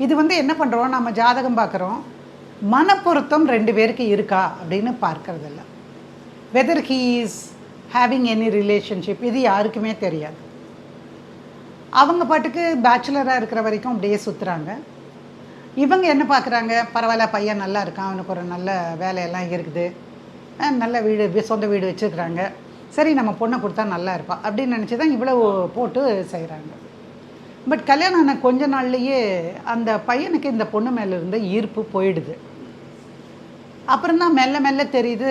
இது வந்து என்ன பண்ணுறோம், நம்ம ஜாதகம் பார்க்குறோம், மனப்பொருத்தம் 2 பேருக்கு இருக்கா அப்படின்னு பார்க்கறதில்ல. Weather he is having any relationship இது யாருக்குமே தெரியாது. அவங்க பாட்டுக்கு பேச்சுலராக இருக்கிற வரைக்கும் அப்படியே சுற்றுறாங்க. இவங்க என்ன பார்க்குறாங்க, பரவாயில்ல பையன் நல்லா இருக்கான், அவனுக்கு ஒரு நல்ல வேலையெல்லாம் இருக்குது, நல்ல வீடு சொந்த வீடு வச்சுருக்குறாங்க, சரி நம்ம பொண்ணை கொடுத்தா நல்லா இருப்பா அப்படின்னு நினச்சி தான் இவ்வளோ போட்டு செய்கிறாங்க. பட் கல்யாணம் ஆன கொஞ்ச நாள்லேயே அந்த பையனுக்கு இந்த பொண்ணு மேலே இருந்த ஈர்ப்பு போயிடுது. அப்புறம் தான் மெல்ல மெல்ல தெரியுது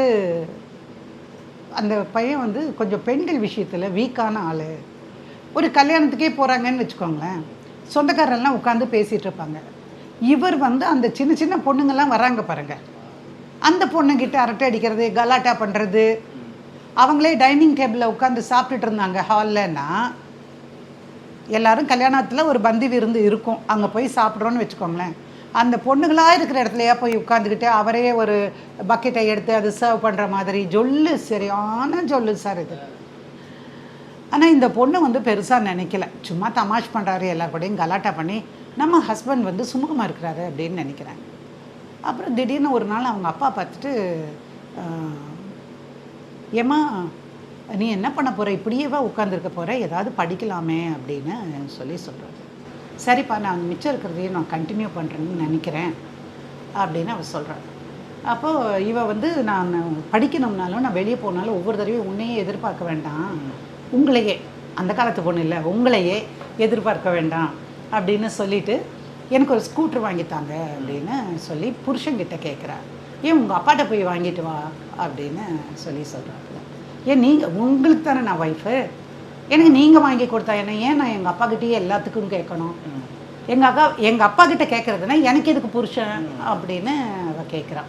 அந்த பையன் வந்து கொஞ்சம் பெண்கள் விஷயத்தில் வீக்கான ஆள். ஒரு கல்யாணத்துக்கே போகிறாங்கன்னு வச்சுக்கோங்களேன், சொந்தக்காரெல்லாம் உட்காந்து பேசிகிட்டு இருப்பாங்க. இவர் வந்து அந்த சின்ன சின்ன பொண்ணுங்கள்லாம் வராங்க பாருங்க, அந்த பொண்ணுங்கிட்ட அரட்டை அடிக்கிறது, கலாட்டா பண்ணுறது. அவங்களே டைனிங் டேபிளில் உட்காந்து சாப்பிட்டுட்டு இருந்தாங்க ஹால்லன்னா, எல்லோரும் கல்யாணத்தில் ஒரு பந்தி விருந்து இருக்கும், அங்கே போய் சாப்பிட்றோன்னு வச்சுக்கோங்களேன், அந்த பொண்ணுங்களாக இருக்கிற இடத்துலையா போய் உட்காந்துக்கிட்டு அவரே ஒரு பக்கெட்டை எடுத்து அது சர்வ் பண்ணுற மாதிரி ஜொல்லு, சரியான ஜொல்லு சார் இது. ஆனால் இந்த பொண்ணு வந்து பெருசாக நினைக்கல, சும்மா தமாஷ் பண்ணுறாரு, எல்லாருக்கூடையும் கலாட்டா பண்ணி நம்ம ஹஸ்பண்ட் வந்து சுமூகமாக இருக்கிறாரு அப்படின்னு நினைக்கிறாங்க. அப்புறம் திடீர்னு ஒரு நாள் அவங்க அப்பா பார்த்துட்டு, ஏம்மா நீ என்ன பண்ண போகிற, இப்படியேவா உட்காந்துருக்க போகிற, ஏதாவது படிக்கலாமே அப்படின்னு சொல்கிறாரு. சரிப்பா நான் மிச்சம் இருக்கிறதையும் நான் கண்டினியூ பண்ணுறேன்னு நினைக்கிறேன் அப்படின்னு அவர் சொல்கிறார். அப்போது இவ வந்து நான் படிக்கணும்னாலும் நான் வெளியே போனாலும் ஒவ்வொரு தடவையும் உன்னையே எதிர்பார்க்க வேண்டாம், உங்களையே, அந்த காலத்து பொண்ணு இல்லை, உங்களையே எதிர்பார்க்க வேண்டாம் அப்படின்னு சொல்லிவிட்டு எனக்கு ஒரு ஸ்கூட்ரு வாங்கித்தாங்க அப்படின்னு சொல்லி புருஷங்கிட்ட கேட்குறாரு. ஏன் உங்கள் அப்பாட்ட போய் வாங்கிட்டு வா அப்படின்னு சொல்கிறாப்புல. ஏன் நீங்கள், உங்களுக்கு தானே நான் ஒய்ஃபு, எனக்கு நீங்கள் வாங்கி கொடுத்தா என்ன, ஏன் நான் எங்கள் அப்பாக்கிட்டேயே எல்லாத்துக்கும் கேட்கணும், எங்கள் அப்பா கிட்ட கேட்குறதுனா எனக்கு எதுக்கு புருஷன் அப்படின்னு அவள் கேட்குறான்.